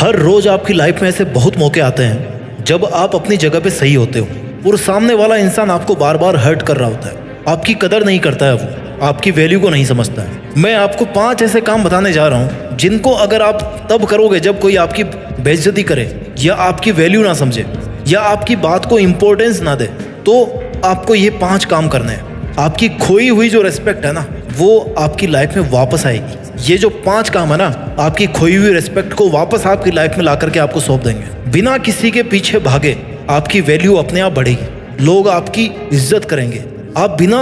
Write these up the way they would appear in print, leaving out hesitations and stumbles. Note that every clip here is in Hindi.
हर रोज आपकी लाइफ में ऐसे बहुत मौके आते हैं जब आप अपनी जगह पे सही होते हो और सामने वाला इंसान आपको बार बार हर्ट कर रहा होता है, आपकी कदर नहीं करता है, वो आपकी वैल्यू को नहीं समझता है। मैं आपको 5 ऐसे काम बताने जा रहा हूँ जिनको अगर आप तब करोगे जब कोई आपकी बेइज्जती करे या आपकी वैल्यू ना समझे या आपकी बात को इम्पोर्टेंस ना दे, तो आपको ये 5 काम करने हैं। आपकी खोई हुई जो रिस्पेक्ट है ना, वो आपकी लाइफ में वापस आएगी। ये जो 5 काम है ना, आपकी खोई हुई रिस्पेक्ट को वापस आपकी लाइफ में ला करके आपको सौंप देंगे। बिना किसी के पीछे भागे आपकी वैल्यू अपने आप बढ़ेगी, लोग आपकी इज्जत करेंगे। आप बिना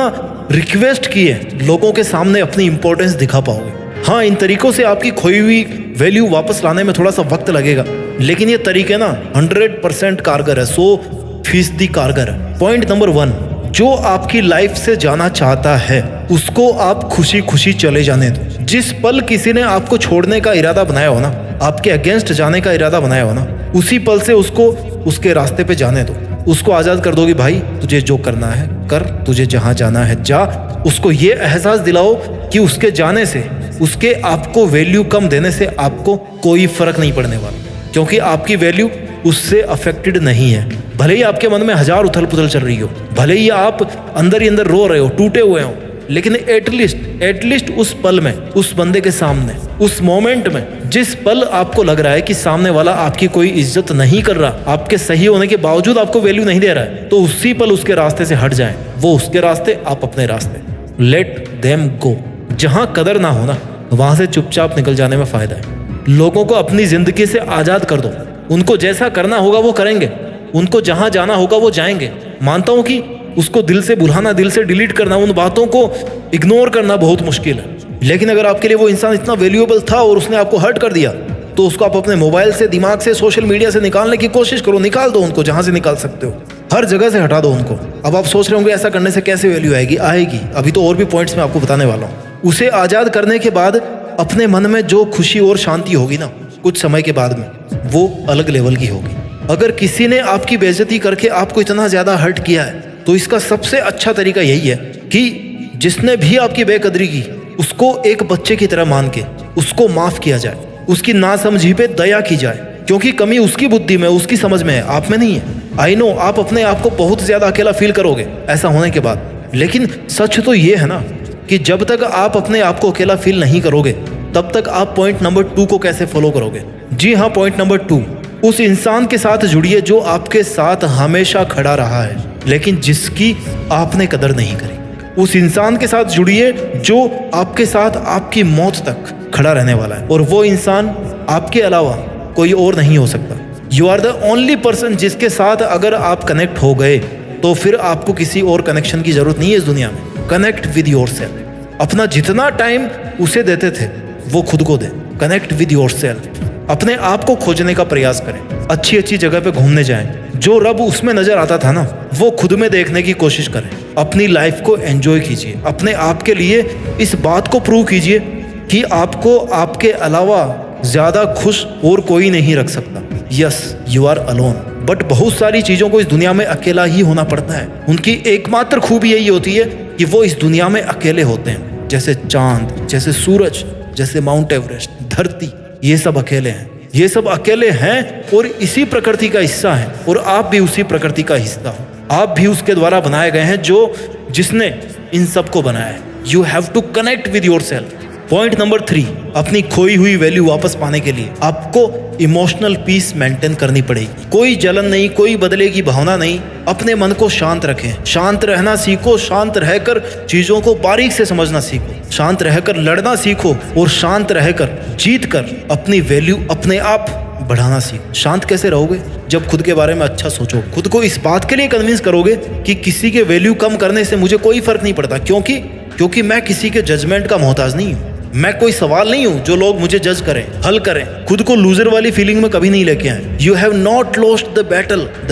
रिक्वेस्ट किए लोगों के सामने अपनी इंपॉर्टेंस दिखा पाओगे। हाँ, इन तरीकों से आपकी खोई हुई वैल्यू वापस लाने में थोड़ा सा वक्त लगेगा, लेकिन ये तरीके ना 100% कारगर है, 100% कारगर है। पॉइंट नंबर 1, जो आपकी लाइफ से जाना चाहता है उसको आप खुशी खुशी चले जाने दो। जिस पल किसी ने आपको छोड़ने का इरादा बनाया हो ना, आपके अगेंस्ट जाने का इरादा बनाया हो ना, उसी पल से उसको उसके रास्ते पे जाने दो। उसको आज़ाद कर दो कि भाई तुझे जो करना है कर, तुझे जहाँ जाना है जा। उसको ये एहसास दिलाओ कि उसके जाने से, उसके आपको वैल्यू कम देने से आपको कोई फर्क नहीं पड़ने वाला, क्योंकि आपकी वैल्यू उससे अफेक्टेड नहीं है। भले ही आपके मन में 1000 उथल पुथल चल रही हो, भले ही आप अंदर ही अंदर रो रहे हो, टूटे हुए हो, लेकिन एटलीस्ट उस पल में, उस बंदे के सामने, उस मोमेंट में, जिस पल आपको लग रहा है कि सामने वाला आपकी कोई इज्जत नहीं कर रहा, आपके सही होने के बावजूद आपको वैल्यू नहीं दे रहा है, तो उसी पल उसके रास्ते से हट जाएं। वो उसके रास्ते, आप अपने रास्ते। Let them go. जहां कदर ना हो ना, वहां से चुपचाप निकल जाने में फायदा है। लोगों को अपनी जिंदगी से आजाद कर दो। उनको जैसा करना होगा वो करेंगे, उनको जहां जाना होगा वो जाएंगे। मानता हूं कि उसको दिल से भुलाना, दिल से डिलीट करना, उन बातों को इग्नोर करना बहुत मुश्किल है, लेकिन अगर आपके लिए वो इंसान इतना वैल्यूएबल था और उसने आपको हर्ट कर दिया, तो उसको आप अपने मोबाइल से, दिमाग से, सोशल मीडिया से निकालने की कोशिश करो। निकाल दो उनको, जहां से निकाल सकते हो, हर जगह से हटा दो उनको। अब आप सोच रहे होंगे ऐसा करने से कैसे वैल्यू आएगी? आएगी। अभी तो और भी पॉइंट्स मैं आपको बताने वाला हूँ। उसे आजाद करने के बाद अपने मन में जो खुशी और शांति होगी ना, कुछ समय के बाद में, वो अलग लेवल की होगी। अगर किसी ने आपकी बेइज्जती करके आपको इतना ज्यादा हर्ट किया है, तो इसका सबसे अच्छा तरीका यही है कि जिसने भी आपकी बेकदरी की, उसको एक बच्चे की तरह मान के उसको माफ किया जाए, उसकी नासमझी पे दया की जाए, क्योंकि कमी उसकी बुद्धि में, उसकी समझ में है, आप में नहीं है। आई नो आप अपने आप को बहुत ज्यादा अकेला फील करोगे ऐसा होने के बाद, लेकिन सच तो ये है ना कि जब तक आप अपने आप को अकेला फील नहीं करोगे, तब तक आप पॉइंट नंबर 2 को कैसे फॉलो करोगे? जी हाँ, पॉइंट नंबर 2, उस इंसान के साथ जुड़िए जो आपके साथ हमेशा खड़ा रहा है, लेकिन जिसकी आपने कदर नहीं करी। उस इंसान के साथ जुड़िए जो आपके साथ आपकी मौत तक खड़ा रहने वाला है, और वो इंसान आपके अलावा कोई और नहीं हो सकता। You are the only person जिसके साथ अगर आप कनेक्ट हो गए, तो फिर आपको किसी और कनेक्शन की जरूरत नहीं है इस दुनिया में। Connect with yourself. अपना जितना टाइम उसे देते थे वो खुद को दे। Connect with yourself. अपने आप को खोजने का प्रयास करें, अच्छी अच्छी जगह पे घूमने जाएं। जो रब उसमें नजर आता था ना, वो खुद में देखने की कोशिश करें। अपनी लाइफ को एंजॉय कीजिए। अपने आप के लिए इस बात को प्रूव कीजिए कि आपको आपके अलावा ज्यादा खुश और कोई नहीं रख सकता। Yes, you are alone, but बहुत सारी चीजों को इस दुनिया में अकेला ही होना पड़ता है। उनकी एकमात्र खूबी यही होती है कि वो इस दुनिया में अकेले होते हैं। जैसे चांद, जैसे सूरज, जैसे माउंट एवरेस्ट, धरती, ये सब अकेले हैं। ये सब अकेले हैं और इसी प्रकृति का हिस्सा है, और आप भी उसी प्रकृति का हिस्सा हो। आप भी उसके द्वारा बनाए गए हैं जिसने इन सब को बनाया है। You have to connect with yourself. Point number 3, अपनी खोई हुई वैल्यू वापस पाने के लिए आपको इमोशनल पीस मेंटेन करनी पड़ेगी। कोई जलन नहीं, कोई बदले की भावना नहीं। अपने मन को शांत रखें, शांत रहना सीखो। शांत रहकर चीजों को बारीक से समझना सीखो, शांत रहकर लड़ना सीखो, और शांत रहकर जीत कर अपनी वैल्यू अपने आप बढ़ाना सीखो। शांत कैसे रहोगे? जब खुद के बारे में अच्छा सोचो, खुद को इस बात के लिए कन्विंस करोगे कि किसी के वैल्यू कम करने से मुझे कोई फर्क नहीं पड़ता, क्योंकि मैं किसी के जजमेंट का मोहताज नहीं हूँ। मैं कोई सवाल नहीं हूं जो लोग मुझे जज करें, हल करें। खुद को लूजर वाली फीलिंग में कभी नहीं लेके आए। You have not lost the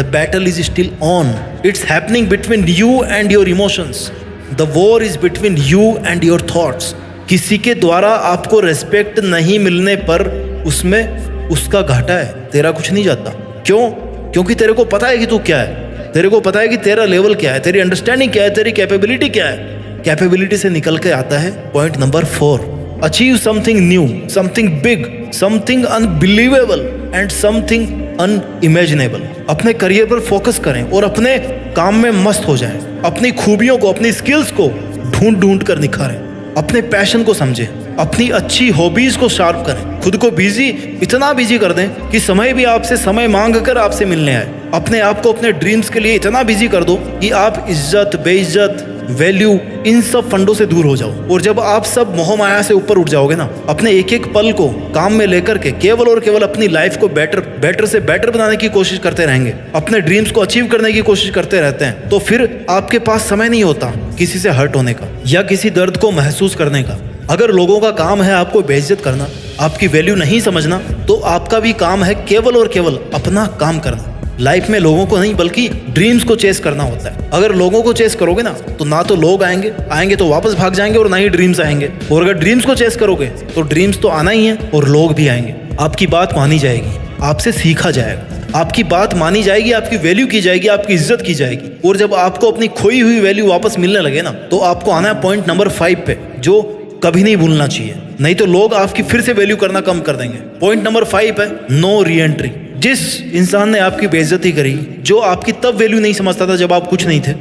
battle is still on. It's happening between you and your emotions. The war is between you and your thoughts. किसी के द्वारा आपको रेस्पेक्ट नहीं मिलने पर उसमें उसका घाटा है, तेरा कुछ नहीं जाता। क्यों? क्योंकि तेरे को पता है कि तू क्या है, तेरे को पता है कि तेरा लेवल क्या है, तेरी अंडरस्टैंडिंग क्या है, तेरी कैपेबिलिटी क्या है। कैपेबिलिटी से निकल के आता है point number 4, achieve something new, something big something unbelievable and something unimaginable. अपने करियर पर फोकस करें और अपने काम में मस्त हो जाएं। अपनी खूबियों को, अपनी स्किल्स को ढूंढ ढूंढ कर निखारें। अपने पैशन को समझें, अपनी अच्छी हॉबीज को शार्प करें। खुद को बिजी, इतना बिजी कर दें कि समय भी आपसे समय मांग कर आपसे मिलने आए। अपने आप को अपने ड्रीम्स के लिए इतना बिजी कर दो कि आप इज्जत, बेइज्जत, वैल्यू, इन सब फंडों से दूर हो जाओ। और जब आप सब मोह माया से ऊपर उठ जाओगे ना, अपने एक एक पल को काम में लेकर के केवल और केवल अपनी लाइफ को बेटर से बेटर बनाने की कोशिश करते रहेंगे, अपने ड्रीम्स को अचीव करने की कोशिश करते रहते हैं, तो फिर आपके पास समय नहीं होता किसी से हर्ट होने का या किसी दर्द को महसूस करने का। अगर लोगों का काम है आपको बेइज्जत करना, आपकी वैल्यू नहीं समझना, तो आपका भी काम है केवल और केवल अपना काम करना। लाइफ में लोगों को नहीं बल्कि ड्रीम्स को चेस करना होता है। अगर लोगों को चेस करोगे ना तो लोग आएंगे तो वापस भाग जाएंगे, और ना ही ड्रीम्स आएंगे। और अगर ड्रीम्स को चेस करोगे तो ड्रीम्स तो आना ही है और लोग भी आएंगे। आपकी बात मानी जाएगी, आपसे सीखा जाएगा, आपकी बात मानी जाएगी, आपकी वैल्यू की जाएगी, आपकी इज्जत की जाएगी। और जब आपको अपनी खोई हुई वैल्यू वापस मिलने लगे ना, तो आपको आना है पॉइंट नंबर 5 पे, जो कभी नहीं भूलना चाहिए, नहीं तो लोग आपकी फिर से वैल्यू करना कम कर देंगे। पॉइंट नंबर 5 है नो री एंट्री। जिस इंसान ने आपकी बेइज्जती करी, जो आपकी तब वैल्यू नहीं समझता था जब आप कुछ नहीं थे,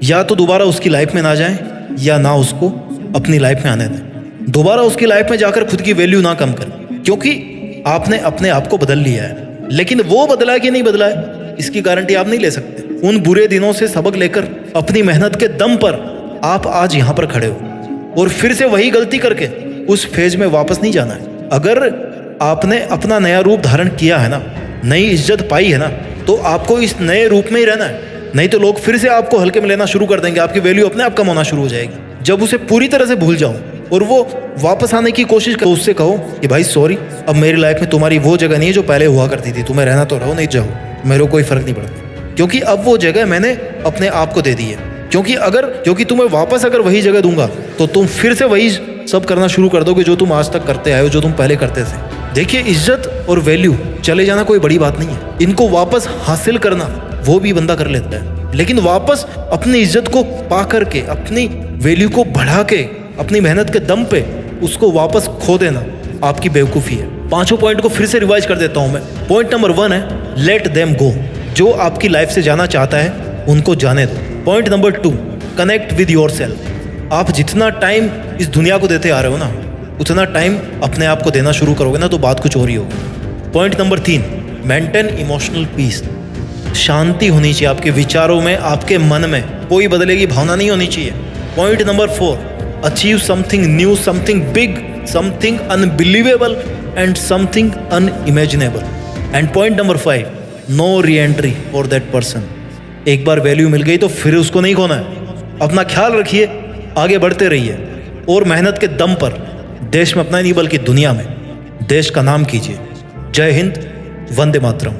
या तो दोबारा उसकी लाइफ में ना जाएं या ना उसको अपनी लाइफ में आने दें। दोबारा उसकी लाइफ में जाकर खुद की वैल्यू ना कम करें, क्योंकि आपने अपने आप को बदल लिया है। लेकिन वो बदला है कि नहीं बदला है, इसकी गारंटी आप नहीं ले सकते। उन बुरे दिनों से सबक लेकर अपनी मेहनत के दम पर आप आज यहाँ पर खड़े हो, और फिर से वही गलती करके उस फेज में वापस नहीं जाना है। अगर आपने अपना नया रूप धारण किया है ना, नई इज्जत पाई है ना, तो आपको इस नए रूप में ही रहना है। नहीं तो लोग फिर से आपको हल्के में लेना शुरू कर देंगे, आपकी वैल्यू अपने आप कम होना शुरू हो जाएगी। जब उसे पूरी तरह से भूल जाओ और वो वापस आने की कोशिश करो, उससे कहो कि भाई सॉरी, अब मेरी लाइफ में तुम्हारी वो जगह नहीं है जो पहले हुआ करती थी। तुम्हें रहना तो रहो, नहीं जाओ, मेरे को कोई फर्क नहीं पड़ता, क्योंकि अब वो जगह मैंने अपने आप को दे दी है। क्योंकि तुम्हें वापस अगर वही जगह दूंगा तो तुम फिर से वही सब करना शुरू कर दोगे जो तुम आज तक करते आए हो, जो तुम पहले करते थे। देखिए, इज्जत और वैल्यू चले जाना कोई बड़ी बात नहीं है। इनको वापस हासिल करना वो भी बंदा कर लेता है, लेकिन वापस अपनी इज्जत को पा करके, अपनी वैल्यू को बढ़ा के, अपनी मेहनत के दम पे उसको वापस खो देना आपकी बेवकूफ़ी है। 5 पॉइंट को फिर से रिवाइज कर देता हूँ मैं। पॉइंट नंबर 1 है लेट देम गो। जो आपकी लाइफ से जाना चाहता है उनको जाने दो। Point number 2, connect with your self. आप जितना टाइम इस दुनिया को देते आ रहे हो ना, उतना टाइम अपने आप को देना शुरू करोगे ना, तो बात कुछ और ही होगी। Point number 3, maintain emotional peace. शांति होनी चाहिए आपके विचारों में, आपके मन में कोई बदले की भावना नहीं होनी चाहिए। Point number 4, achieve something new, something big, something unbelievable and something unimaginable. And point number 5, no re entry for that person. एक बार वैल्यू मिल गई तो फिर उसको नहीं खोना है। अपना ख्याल रखिए, आगे बढ़ते रहिए, और मेहनत के दम पर देश में अपना नहीं बल्कि दुनिया में देश का नाम कीजिए। जय हिंद, वंदे मातरम।